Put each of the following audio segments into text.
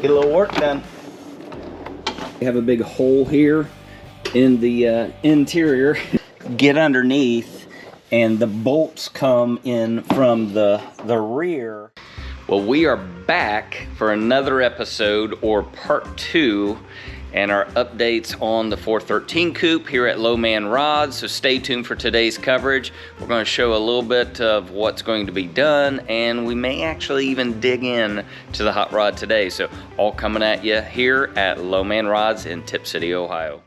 get a little work done. We have a big hole here in the interior. Get underneath, and the bolts come in from the rear. Well, we are back for another episode, or part 2, and our updates on the 413 coupe here at Low Man Rods. So stay tuned for today's coverage. We're going to show a little bit of what's going to be done, and we may actually even dig in to the hot rod today. So all coming at you here at Low Man Rods in Tipp City, Ohio.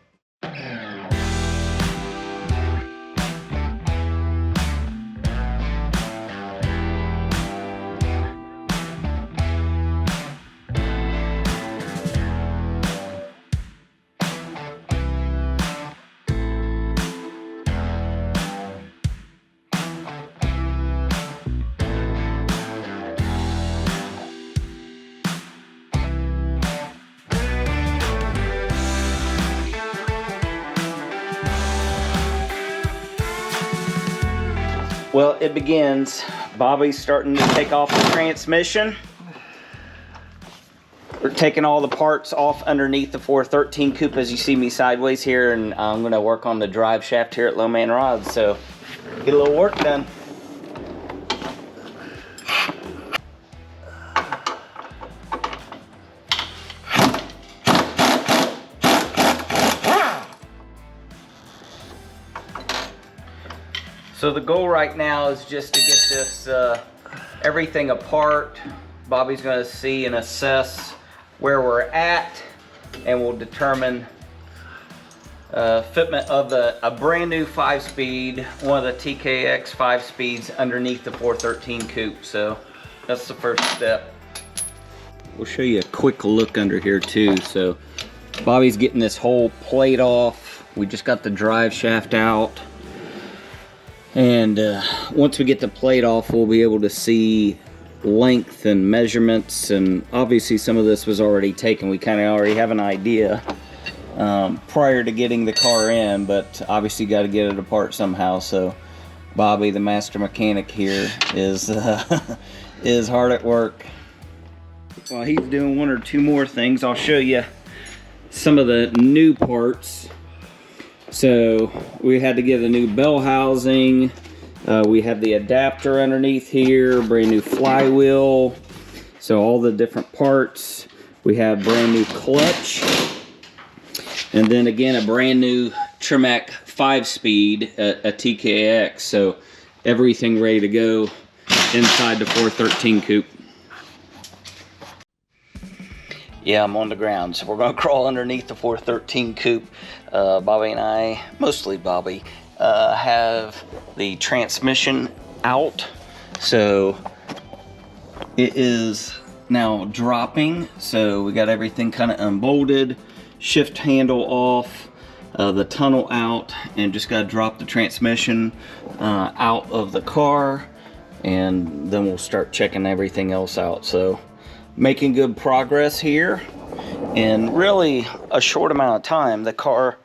Well, it begins. Bobby's starting to take off the transmission. We're taking all the parts off underneath the 413 coupe as you see me sideways here, and I'm going to work on the drive shaft here at Low Man Rods. So get a little work done. So the goal right now is just to get this everything apart. Bobby's going to see and assess where we're at, and we'll determine fitment of a brand new 5-speed, one of the TKX 5-speeds underneath the 413 coupe. So that's the first step. We'll show you a quick look under here too. So Bobby's getting this whole plate off. We just got the drive shaft out. And once we get the plate off, we'll be able to see length and measurements, and obviously some of this was already taken. We kind of already have an idea prior to getting the car in, but obviously got to get it apart somehow. So Bobby, the master mechanic here, is is hard at work. While he's doing one or two more things, I'll show you some of the new parts. So we had to get a new bell housing. We have the adapter underneath here, brand new flywheel. So all the different parts. We have brand new clutch. And then again, a brand new Tremec 5-speed, a TKX. So everything ready to go inside the 413 coupe. Yeah, I'm on the ground, so we're going to crawl underneath the 413 coupe. Bobby and I, mostly Bobby, have the transmission out. So it is now dropping. So we got everything kind of unbolted, shift handle off, the tunnel out, and just got to drop the transmission out of the car, and then we'll start checking everything else out. So making good progress here. In really a short amount of time, the car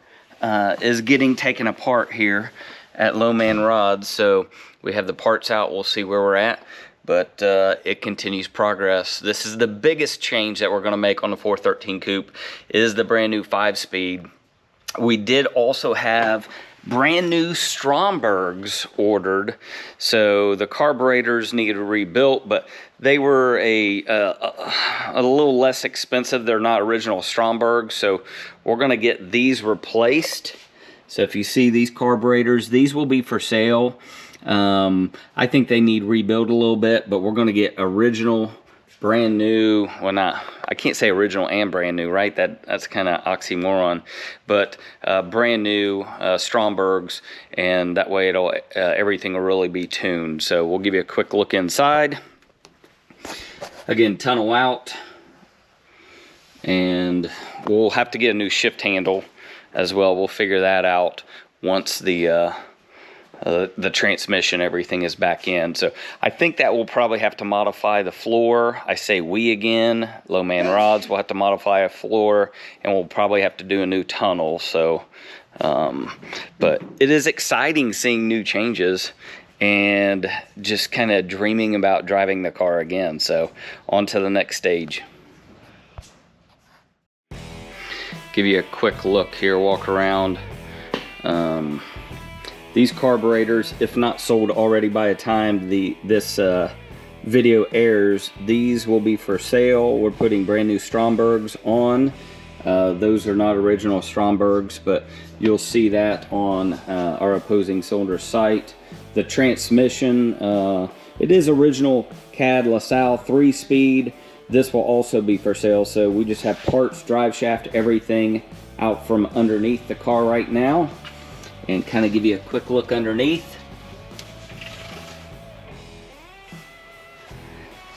is getting taken apart here at Low Man Rods. So we have the parts out. We'll see where we're at, but it continues progress. This is the biggest change that we're going to make on the 413 coupe, is the brand new 5-speed. We did also have brand new Strombergs ordered. So the carburetors needed rebuilt, but they were a little less expensive. They're not original Stromberg, so we're going to get these replaced. So if you see these carburetors, these will be for sale. I think they need rebuilt a little bit, but we're going to get original, brand new. Well, not, I can't say original and brand new, right? That's kind of oxymoron. But brand new Strombergs, and that way it'll everything will really be tuned. So we'll give you a quick look inside. Again, tunnel out, and we'll have to get a new shift handle as well. We'll figure that out once the transmission, everything is back in. So I think that we'll probably have to modify the floor. I say we again, Low Man Rods, we'll have to modify a floor, and we'll probably have to do a new tunnel. So, but it is exciting seeing new changes and just kind of dreaming about driving the car again. So on to the next stage. give you a quick look here, walk around. These carburetors, if not sold already by the time this video airs, these will be for sale. We're putting brand new Strombergs on. Those are not original Strombergs, but you'll see that on our opposing cylinder site. The transmission, it is original CAD LaSalle 3-speed. This will also be for sale. So we just have parts, drive shaft, everything out from underneath the car right now. And kind of give you a quick look underneath.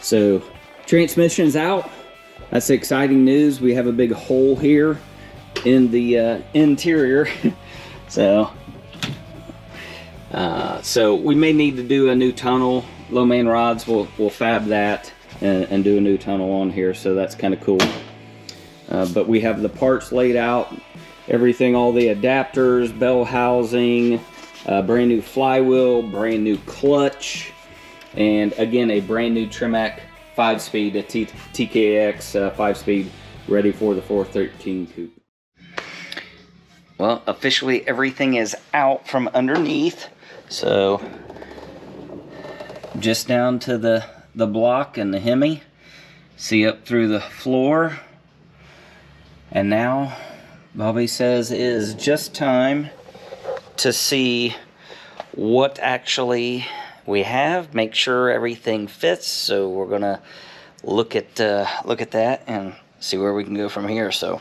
So transmission's out. That's exciting news. We have a big hole here in the interior. So we may need to do a new tunnel. Low man rods will fab that and do a new tunnel on here. So that's kind of cool. But we have the parts laid out. Everything, all the adapters, bell housing, brand new flywheel, brand new clutch, and again a brand new Tremec 5-speed, a TKX 5-speed, ready for the 413 coupe. Well, officially everything is out from underneath, so just down to the block and the Hemi. See up through the floor, and now Bobby says it is just time to see what actually we have, make sure everything fits. So we're gonna look at that and see where we can go from here. So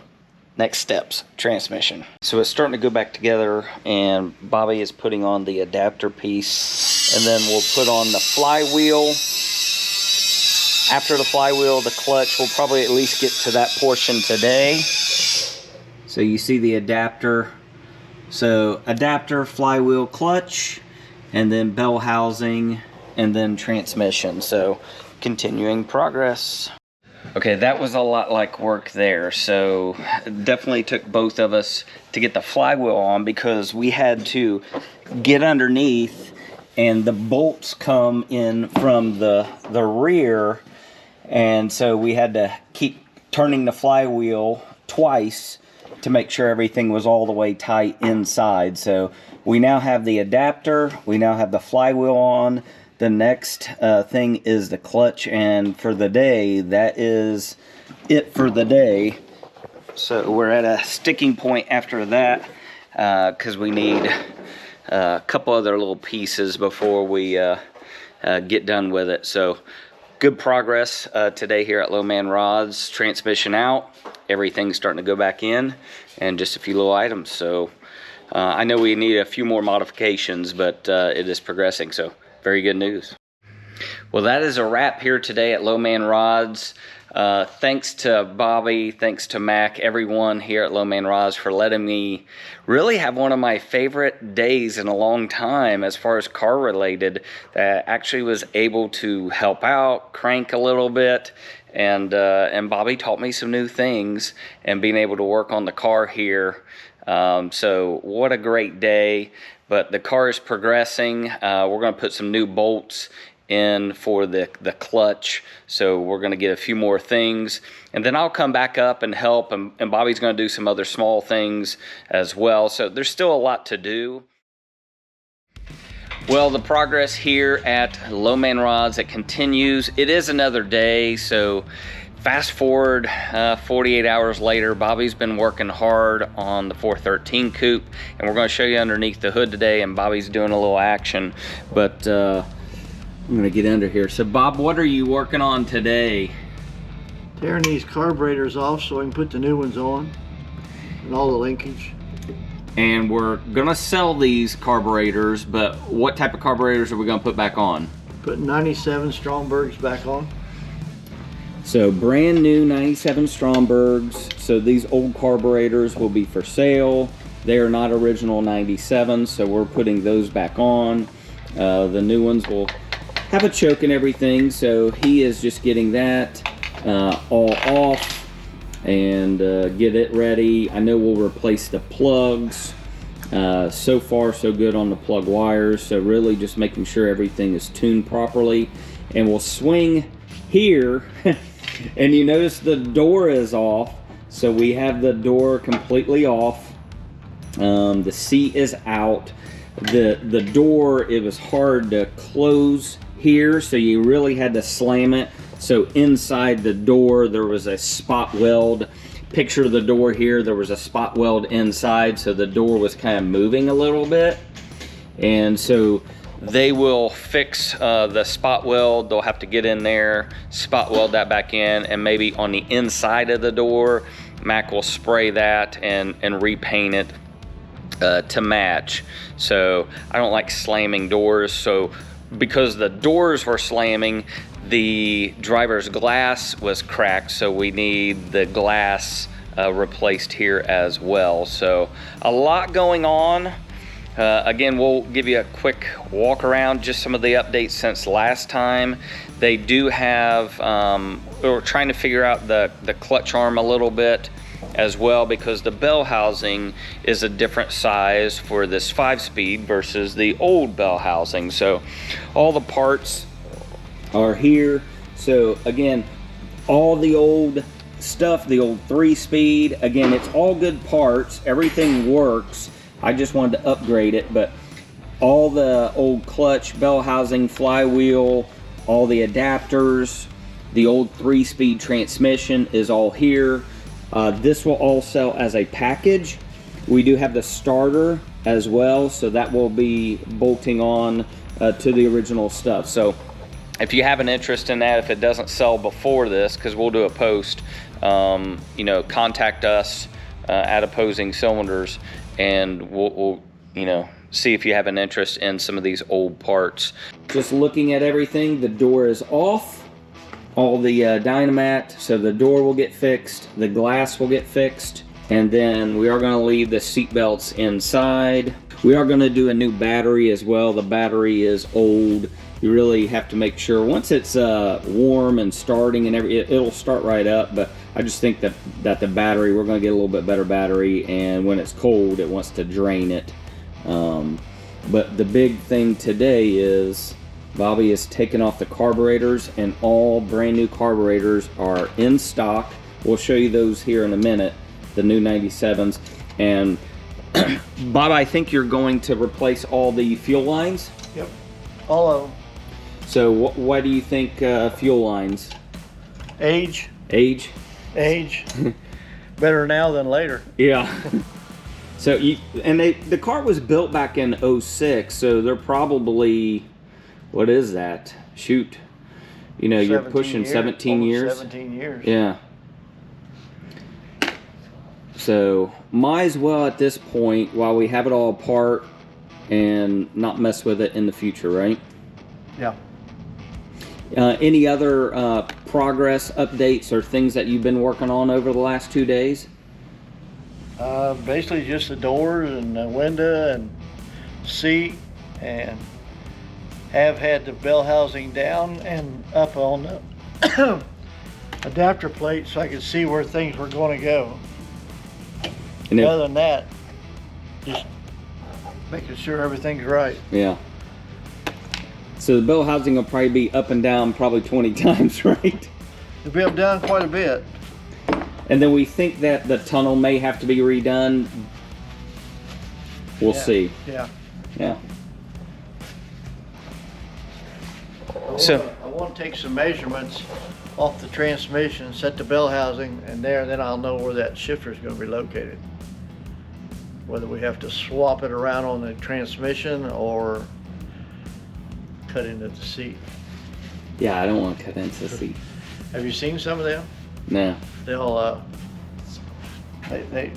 next steps, transmission. So it's starting to go back together, and Bobby is putting on the adapter piece, and then we'll put on the flywheel. After the flywheel, the clutch. We'll probably at least get to that portion today. So you see the adapter. So adapter, flywheel, clutch, and then bell housing, and then transmission. So continuing progress. Okay, that was a lot like work there. So it definitely took both of us to get the flywheel on, because we had to get underneath, and the bolts come in from the rear, and so we had to keep turning the flywheel twice to make sure everything was all the way tight inside. So we now have the adapter, we now have the flywheel on. The next thing is the clutch, and for the day, that is it for the day. So we're at a sticking point after that, because we need a couple other little pieces before we get done with it. So good progress today here at Low Man Rods. Transmission out, everything's starting to go back in, and just a few little items. So I know we need a few more modifications, but it is progressing, so very good news. Well, that is a wrap here today at Low Man Rods. Thanks to Bobby, thanks to Mac, everyone here at Low Man Rods for letting me really have one of my favorite days in a long time as far as car related, that actually was able to help out, crank a little bit, and Bobby taught me some new things, and being able to work on the car here. So what a great day. But the car is progressing. We're going to put some new bolts in for the clutch, so we're going to get a few more things, and then I'll come back up and help, and Bobby's going to do some other small things as well. So there's still a lot to do. Well, the progress here at Low Man Rods, it continues. It is another day, so fast forward 48 hours later, Bobby's been working hard on the 413 coupe, and we're going to show you underneath the hood today, and Bobby's doing a little action. But I'm going to get under here. So Bob, what are you working on today? Tearing these carburetors off so I can put the new ones on, and all the linkage. And we're going to sell these carburetors, but what type of carburetors are we going to put back on? Putting 97 Strombergs back on. So brand new 97 Strombergs. So these old carburetors will be for sale. They are not original 97, so we're putting those back on. The new ones will have a choke and everything, so he is just getting that all off and get it ready. I know we'll replace the plugs. So far so good on the plug wires, so really just making sure everything is tuned properly. And we'll swing here and you notice the door is off, So we have the door completely off. The seat is out. The door, it was hard to close here, so you really had to slam it. So inside the door there was a spot weld. Picture the door here, there was a spot weld inside, so the door was kind of moving a little bit. And so they will fix the spot weld. They'll have to get in there, spot weld that back in, and maybe on the inside of the door, Mac will spray that and repaint it to match. So I don't like slamming doors. So because the doors were slamming, the driver's glass was cracked, so we need the glass replaced here as well. So a lot going on. Again, we'll give you a quick walk around, just some of the updates since last time. They do have, we're trying to figure out the clutch arm a little bit as well, because the bell housing is a different size for this 5-speed versus the old bell housing. So all the parts are here. So again, all the old stuff, the old 3-speed, again, it's all good parts, everything works. I just wanted to upgrade it, but all the old clutch, bell housing, flywheel, all the adapters, the old 3-speed transmission is all here. This will all sell as a package. We do have the starter as well, so that will be bolting on to the original stuff. So if you have an interest in that, if it doesn't sell before this, because we'll do a post, you know, contact us at Opposing Cylinders, and we'll you know, see if you have an interest in some of these old parts. Just looking at everything, the door is off. All the Dynamat, so the door will get fixed, the glass will get fixed, and then we are going to leave the seat belts inside. We are going to do a new battery as well. The battery is old. You really have to make sure once it's warm and starting and it'll start right up, but I just think that the battery, we're going to get a little bit better battery, and when it's cold it wants to drain it. But the big thing today is Bobby is taking off the carburetors, and all brand new carburetors are in stock. We'll show you those here in a minute, the new 97s. And Bob, I think you're going to replace all the fuel lines? Yep, all of them. So why do you think fuel lines? Age. Age? Age. Better now than later. Yeah. So the car was built back in 06, so they're probably, what is that? Shoot. You know, you're pushing 17 years. 17 years. Yeah. So might as well at this point, while we have it all apart, and not mess with it in the future, right? Yeah. Any other progress updates or things that you've been working on over the last 2 days? Basically just the doors and the window and seat, and have had the bell housing down and up on the adapter plate so I could see where things were going to go. And other than that, just making sure everything's right. Yeah. So the bell housing will probably be up and down probably 20 times, right? It'll be up and down quite a bit. And then we think that the tunnel may have to be redone. We'll see. Yeah. Yeah. I want to take some measurements off the transmission, set the bell housing, and then I'll know where that shifter is going to be located. Whether we have to swap it around on the transmission or cut into the seat. Yeah, I don't want to cut into the seat. Have you seen some of them? No. They'll they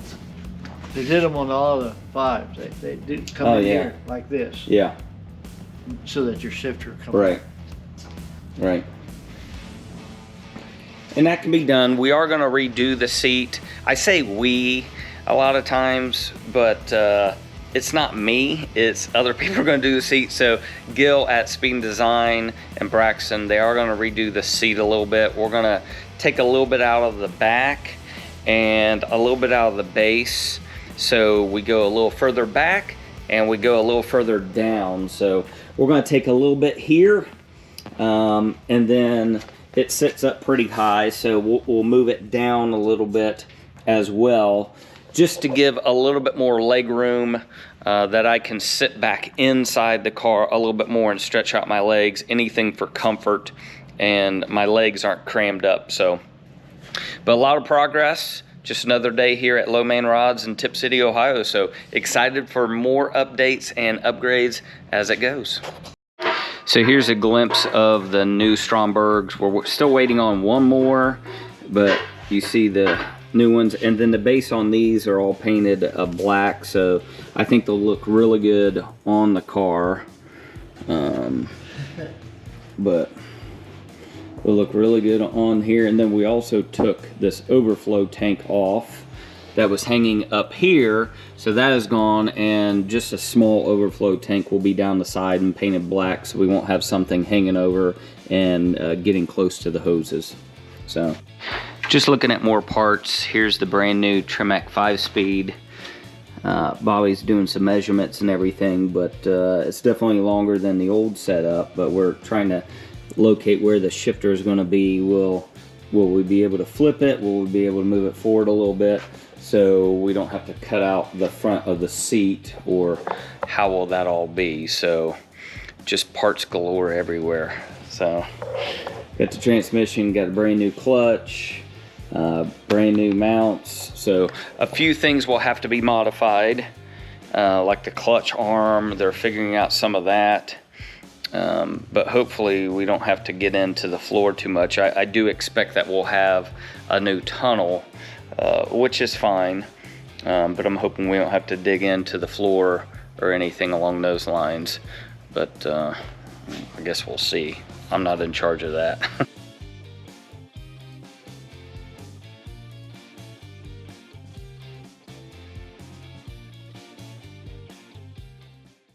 did them on all the 5s. They did come in here like this. Yeah. So that your shifter comes. Right. Right. And that can be done. We are going to redo the seat. I say we a lot of times, but it's not me. It's other people are going to do the seat. So Gil at Speed and Design and Braxton, they are going to redo the seat a little bit. We're going to take a little bit out of the back and a little bit out of the base. So we go a little further back and we go a little further down. So we're going to take a little bit here, and then it sits up pretty high. So we'll move it down a little bit as well, just to give a little bit more leg room, that I can sit back inside the car a little bit more and stretch out my legs, anything for comfort, and my legs aren't crammed up. So, but a lot of progress. Just another day here at Low Man Rods in Tipp City, Ohio. So excited for more updates and upgrades as it goes. So here's a glimpse of the new Strombergs. We're still waiting on one more, but you see the new ones. And then the base on these are all painted black. So I think they'll look really good on the car. But will look really good on here. And then we also took this overflow tank off that was hanging up here, so that is gone, and just a small overflow tank will be down the side and painted black, so we won't have something hanging over and getting close to the hoses. So just looking at more parts, here's the brand new Tremec 5-speed. Bobby's doing some measurements and everything, but it's definitely longer than the old setup, but we're trying to locate where the shifter is going to be. Will we be able to flip it? Will we be able to move it forward a little bit so we don't have to cut out the front of the seat, or how will that all be? So just parts galore everywhere. So got the transmission, got a brand new clutch, brand new mounts. So a few things will have to be modified, like the clutch arm. They're figuring out some of that. But hopefully we don't have to get into the floor too much. I do expect that we'll have a new tunnel, which is fine, but I'm hoping we don't have to dig into the floor or anything along those lines. But I guess we'll see. I'm not in charge of that.